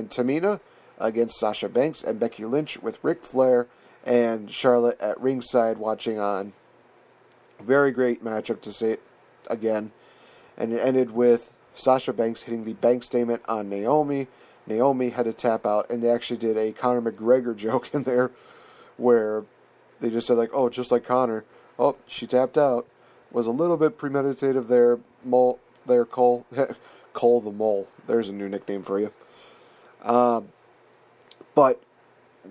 and Tamina against Sasha Banks and Becky Lynch with Ric Flair and Charlotte at ringside watching on. Very great matchup to say it again. And it ended with Sasha Banks hitting the bank statement on Naomi. Naomi had to tap out, and they actually did a Conor McGregor joke in there where they just said, like, oh, just like Conor. Oh, she tapped out. Was a little bit premeditative there. Cole. Cole the Mole. There's a new nickname for you. But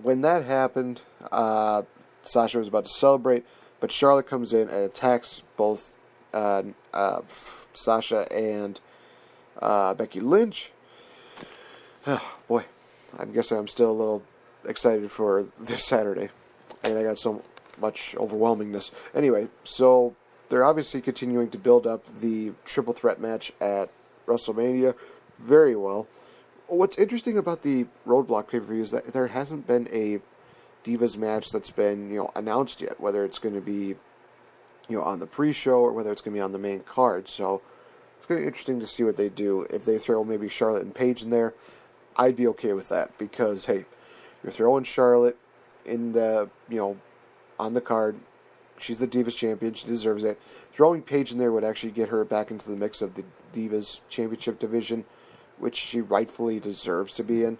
when that happened, Sasha was about to celebrate, but Charlotte comes in and attacks both Sasha and Becky Lynch. Boy, I'm guessing I'm still a little excited for this Saturday. And I got so much overwhelmingness. Anyway, so they're obviously continuing to build up the triple threat match at WrestleMania very well. What's interesting about the Roadblock pay-per-view is that there hasn't been a Divas match that's been, announced yet, whether it's going to be, on the pre-show or whether it's going to be on the main card. So it's going to be interesting to see what they do. If they throw maybe Charlotte and Paige in there, I'd be okay with that because, hey, you're throwing Charlotte in the, on the card. She's the Divas champion. She deserves it. Throwing Paige in there would actually get her back into the mix of the Divas championship division, which she rightfully deserves to be in.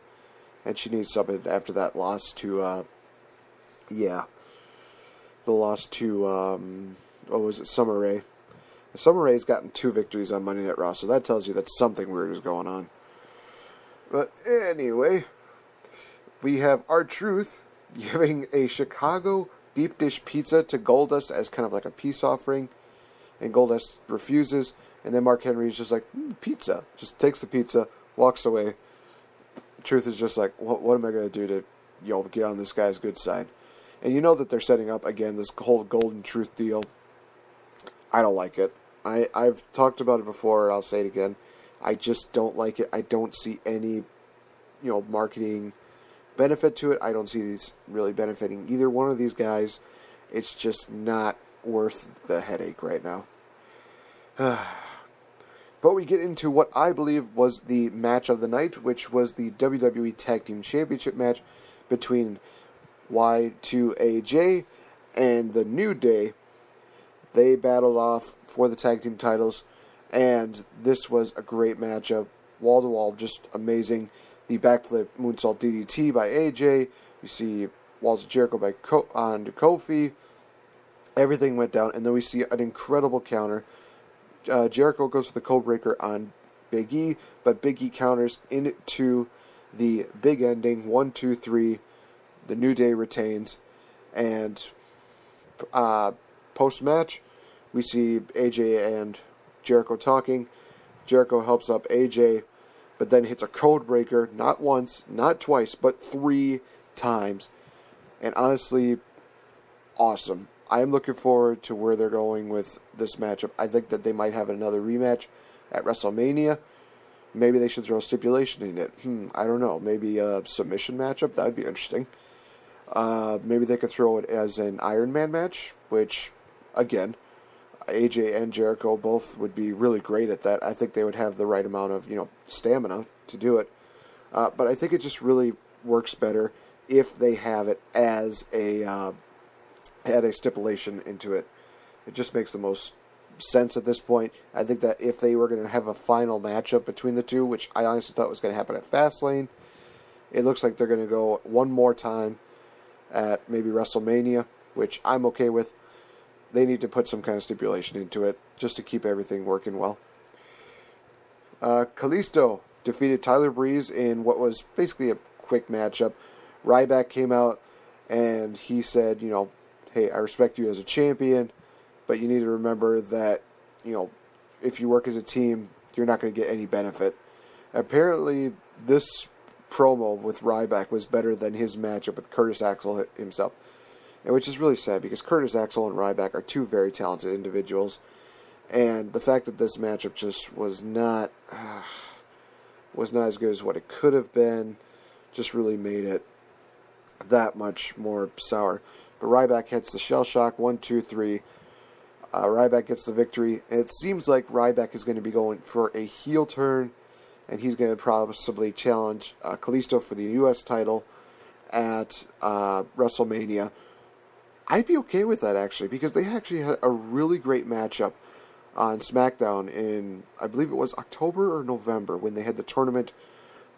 And she needs something after that loss to, the loss to, what was it, Summer Rae. Summer Rae's gotten 2 victories on Monday Night Raw, so that tells you that something weird is going on. But anyway, we have R-Truth giving a Chicago deep dish pizza to Goldust as kind of like a peace offering, and Goldust refuses, and then Mark Henry's just like, pizza. Just takes the pizza, walks away. Truth is just like, what am I going to do to, get on this guy's good side? And you know that they're setting up, again, this whole Golden Truth deal. I don't like it. I've talked about it before, I'll say it again. I just don't like it. I don't see any, marketing benefit to it. I don't see these really benefiting either one of these guys. It's just not worth the headache right now. But we get into what I believe was the match of the night, which was the WWE Tag Team Championship match between Y2AJ and the New Day. They battled off for the tag team titles, and this was a great matchup. Wall to wall, just amazing. The backflip moonsault DDT by AJ. You see Walls of Jericho on Kofi. Everything went down, and then we see an incredible counter. Jericho goes for the codebreaker on Big E, but Big E counters into the big ending. 1, 2, 3. The New Day retains, and post-match, we see AJ and Jericho talking. Jericho helps up AJ, but then hits a code breaker, not once, not twice, but 3 times. And honestly, awesome. I am looking forward to where they're going with this matchup. I think that they might have another rematch at WrestleMania. Maybe they should throw a stipulation in it. I don't know. Maybe a submission matchup. That would be interesting. Maybe they could throw it as an Iron Man match, which, again, AJ and Jericho both would be really great at that. I think they would have the right amount of, stamina to do it. But I think it just really works better if they have it as add a stipulation into it. It just makes the most sense at this point. I think that if they were going to have a final matchup between the two, which I honestly thought was going to happen at Fastlane, it looks like they're going to go one more time at maybe WrestleMania, which I'm okay with. They need to put some kind of stipulation into it just to keep everything working well. Kalisto defeated Tyler Breeze in what was basically a quick matchup. Ryback came out and he said, hey, I respect you as a champion, but you need to remember that, if you work as a team, you're not going to get any benefit. Apparently, this promo with Ryback was better than his matchup with Curtis Axel himself. And which is really sad because Curtis Axel and Ryback are 2 very talented individuals. And the fact that this matchup just was not as good as what it could have been just really made it that much more sour. But Ryback hits the shell shock, 1, 2, 3. Ryback gets the victory. And it seems like Ryback is going to be going for a heel turn and he's going to possibly challenge Kalisto for the U.S. title at WrestleMania. I'd be okay with that, actually, because they actually had a really great matchup on SmackDown in, I believe it was October or November, when they had the tournament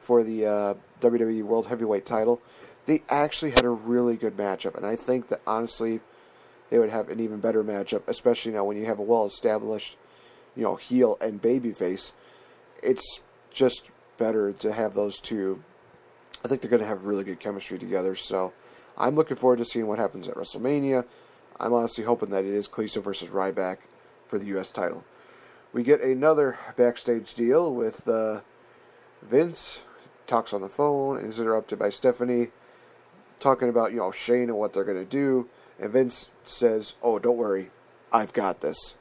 for the WWE World Heavyweight title. They actually had a really good matchup, and I think that, honestly, they would have an even better matchup, especially now when you have a well-established, heel and babyface. It's just better to have those two. I think they're going to have really good chemistry together, so I'm looking forward to seeing what happens at WrestleMania. I'm honestly hoping that it is Kalisto versus Ryback for the U.S. title. We get another backstage deal with Vince. Talks on the phone and is interrupted by Stephanie talking about, Shane and what they're going to do. And Vince says, "Oh, don't worry, I've got this."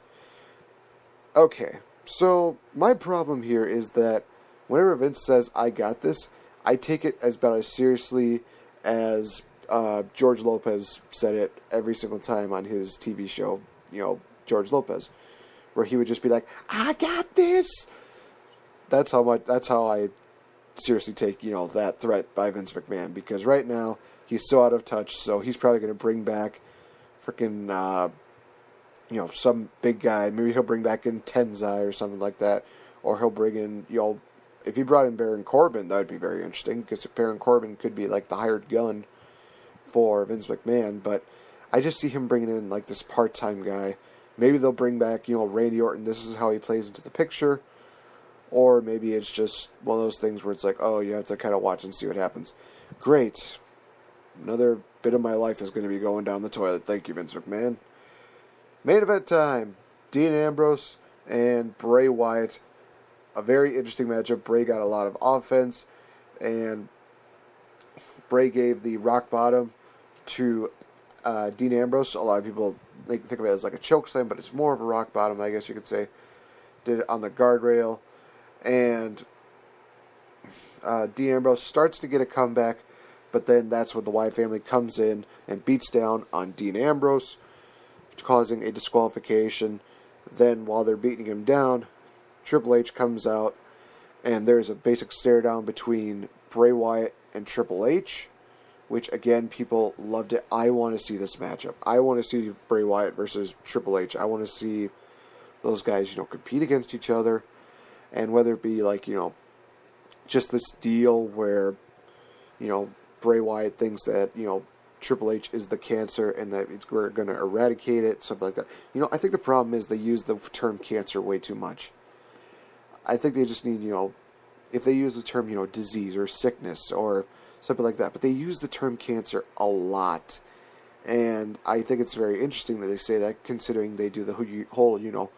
Okay, so my problem here is that whenever Vince says, "I got this," I take it as about as seriously as George Lopez said it every single time on his TV show, George Lopez, where he would just be like, "I got this." That's how I seriously take, that threat by Vince McMahon, because right now he's so out of touch, so he's probably going to bring back freaking, some big guy. Maybe he'll bring back in Tenzai or something like that, or he'll bring in, if he brought in Baron Corbin, that would be very interesting, because Baron Corbin could be like the hired gun for Vince McMahon, but I just see him bringing in like this part-time guy. Maybe they'll bring back, Randy Orton. This is how he plays into the picture. Or maybe it's just one of those things where it's like, oh, you have to kind of watch and see what happens. Great. Another bit of my life is going to be going down the toilet. Thank you, Vince McMahon. Main event time. Dean Ambrose and Bray Wyatt. A very interesting matchup. Bray got a lot of offense, and Bray gave the rock bottom to Dean Ambrose. A lot of people think of it as like a choke slam, but it's more of a rock bottom, I guess you could say. Did it on the guardrail. And Dean Ambrose starts to get a comeback, but then that's when the Wyatt family comes in and beats down on Dean Ambrose, causing a disqualification. Then while they're beating him down, Triple H comes out, and there's a basic stare down between Bray Wyatt and Triple H, which, again, people loved it. I want to see this matchup. I want to see Bray Wyatt versus Triple H. I want to see those guys, compete against each other. And whether it be like, just this deal where, Bray Wyatt thinks that, Triple H is the cancer and that we're going to eradicate it, something like that. I think the problem is they use the term cancer way too much. I think they just need, if they use the term, disease or sickness or something like that. But they use the term cancer a lot. And I think it's very interesting that they say that, considering they do the whole,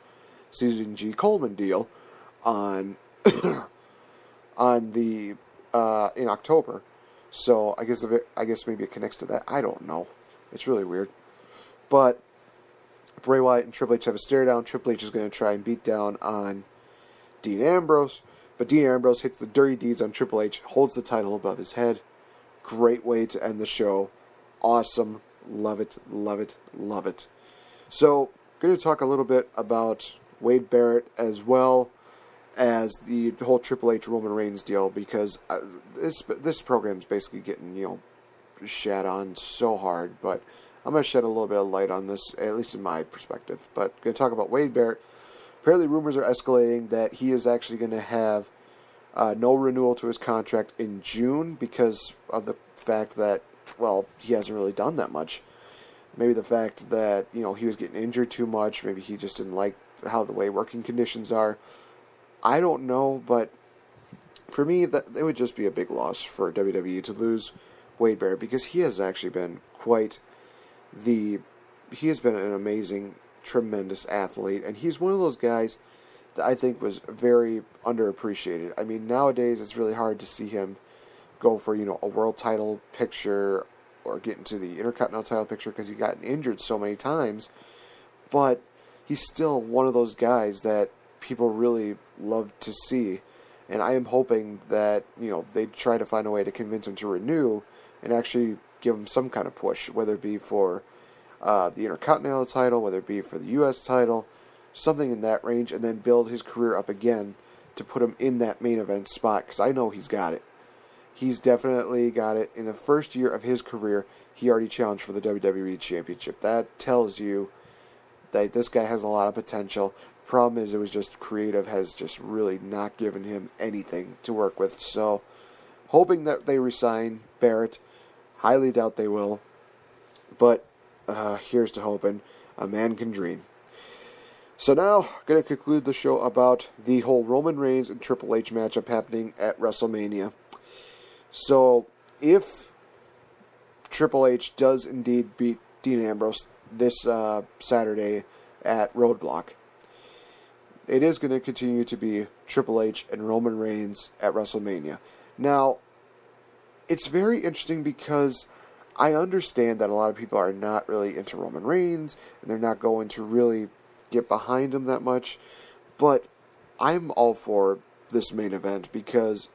Susan G. Coleman deal on the in October. So I guess maybe it connects to that. I don't know. It's really weird. But Bray Wyatt and Triple H have a stare down. Triple H is going to try and beat down on Dean Ambrose, but Dean Ambrose hits the dirty deeds on Triple H, holds the title above his head. Great way to end the show. Awesome. Love it, love it, love it. So, going to talk a little bit about Wade Barrett as well as the whole Triple H Roman Reigns deal, because this program's basically getting, shat on so hard, but I'm going to shed a little bit of light on this, at least in my perspective. But going to talk about Wade Barrett. Apparently rumors are escalating that he is actually going to have no renewal to his contract in June because of the fact that, well, he hasn't really done that much. Maybe the fact that, he was getting injured too much. Maybe he just didn't like how the way working conditions are. I don't know, but for me, that it would just be a big loss for WWE to lose Wade Barrett, because he has actually been he has been an amazing, tremendous athlete, and he's one of those guys that I think was very underappreciated. I mean, nowadays it's really hard to see him go for, a world title picture or get into the Intercontinental title picture because he got injured so many times, but he's still one of those guys that people really love to see, and I am hoping that, they try to find a way to convince him to renew and actually give him some kind of push, whether it be for the Intercontinental title, whether it be for the U.S. title, something in that range, and then build his career up again to put him in that main event spot, because I know he's got it. He's definitely got it. In the first year of his career, he already challenged for the WWE Championship. That tells you that this guy has a lot of potential. The problem is it was just creative has just really not given him anything to work with. So, hoping that they resign Barrett. Highly doubt they will. But here's to hoping. A man can dream. So now, going to conclude the show about the whole Roman Reigns and Triple H matchup happening at WrestleMania. So, if Triple H does indeed beat Dean Ambrose this Saturday at Roadblock, it is going to continue to be Triple H and Roman Reigns at WrestleMania. Now, it's very interesting because I understand that a lot of people are not really into Roman Reigns, and they're not going to really get behind him that much, but I'm all for this main event because,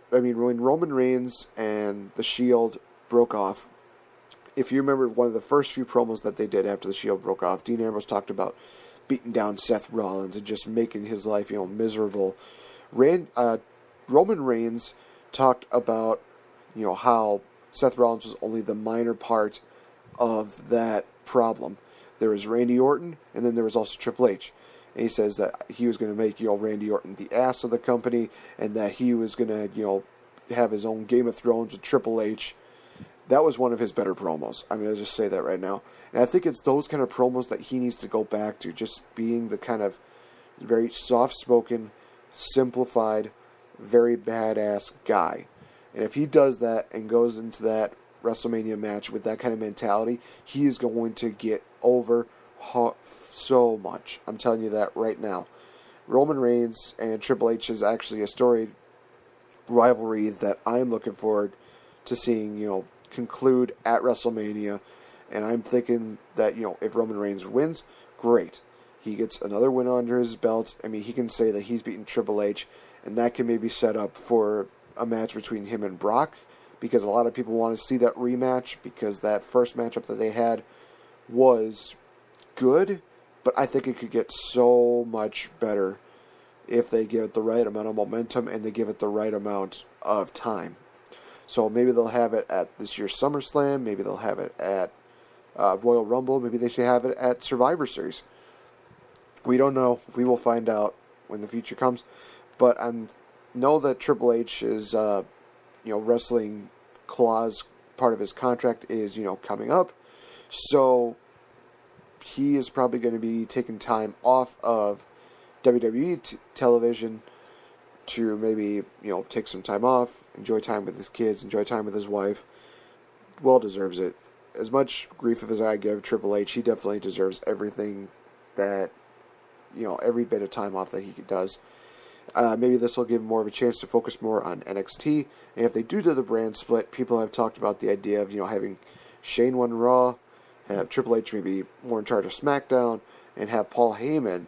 when Roman Reigns and The Shield broke off, if you remember one of the first few promos that they did after The Shield broke off, Dean Ambrose talked about beating down Seth Rollins and just making his life, miserable. Roman Reigns talked about, how Seth Rollins was only the minor part of that problem. There was Randy Orton, and then there was also Triple H. And he says that he was going to make, Randy Orton the ass of the company, and that he was going to, have his own Game of Thrones with Triple H. That was one of his better promos. I'm going to just say that right now. And I think it's those kind of promos that he needs to go back to, just being the kind of very soft-spoken, simplified, very badass guy. And if he does that and goes into that WrestleMania match with that kind of mentality, he is going to get over so much. I'm telling you that right now. Roman Reigns and Triple H is actually a storied rivalry that I'm looking forward to seeing, conclude at WrestleMania. And I'm thinking that, if Roman Reigns wins, great. He gets another win under his belt. He can say that he's beaten Triple H, and that can maybe set up for a match between him and Brock, because a lot of people want to see that rematch, because that first matchup that they had was good, but I think it could get so much better if they give it the right amount of momentum and they give it the right amount of time. So maybe they'll have it at this year's SummerSlam, maybe they'll have it at Royal Rumble, maybe they should have it at Survivor Series. We don't know. We will find out when the future comes. But I know that Triple H is, wrestling clause, part of his contract is, coming up. So he is probably going to be taking time off of WWE television to maybe, take some time off, enjoy time with his kids, enjoy time with his wife. Well deserves it. As much grief as I give Triple H, he definitely deserves everything that, every bit of time off that he does. Maybe this will give him more of a chance to focus more on NXT. And if they do the brand split, people have talked about the idea of, having Shane run Raw, have Triple H maybe more in charge of SmackDown, and have Paul Heyman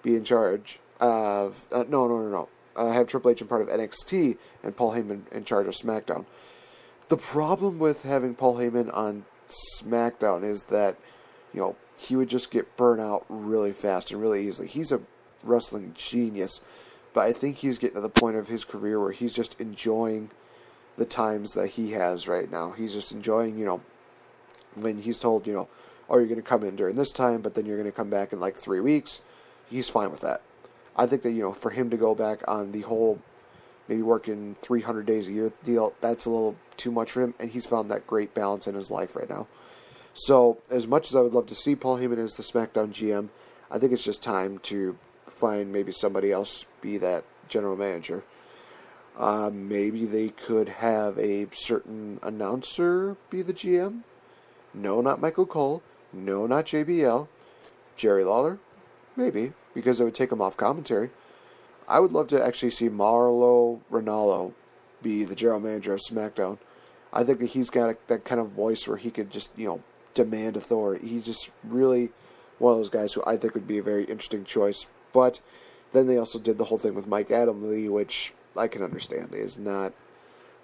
be in charge of... have Triple H in part of NXT, and Paul Heyman in charge of SmackDown. The problem with having Paul Heyman on SmackDown is that, he would just get burnt out really fast and really easily. He's a wrestling genius, but I think he's getting to the point of his career where he's just enjoying the times that he has right now. He's just enjoying, when he's told, you're going to come in during this time, but then you're going to come back in like 3 weeks. He's fine with that. I think that, for him to go back on the whole maybe working 300 days a year deal, that's a little too much for him, and he's found that great balance in his life right now. So, as much as I would love to see Paul Heyman as the SmackDown GM, I think it's just time to find maybe somebody else be that general manager. Maybe they could have a certain announcer be the GM. No, not Michael Cole. No, not JBL. Jerry Lawler? Maybe, because it would take him off commentary. I would love to actually see Mauro Ranallo be the general manager of SmackDown. I think that he's got that kind of voice where he could just, demand authority. He's just really one of those guys who I think would be a very interesting choice. But then they also did the whole thing with Mike Adamle, which I can understand is not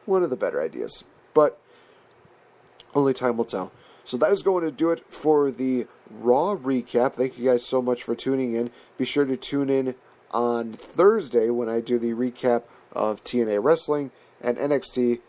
one of the better ideas. But only time will tell. So that is going to do it for the Raw recap. Thank you guys so much for tuning in. Be sure to tune in on Thursday when I do the recap of TNA Wrestling and NXT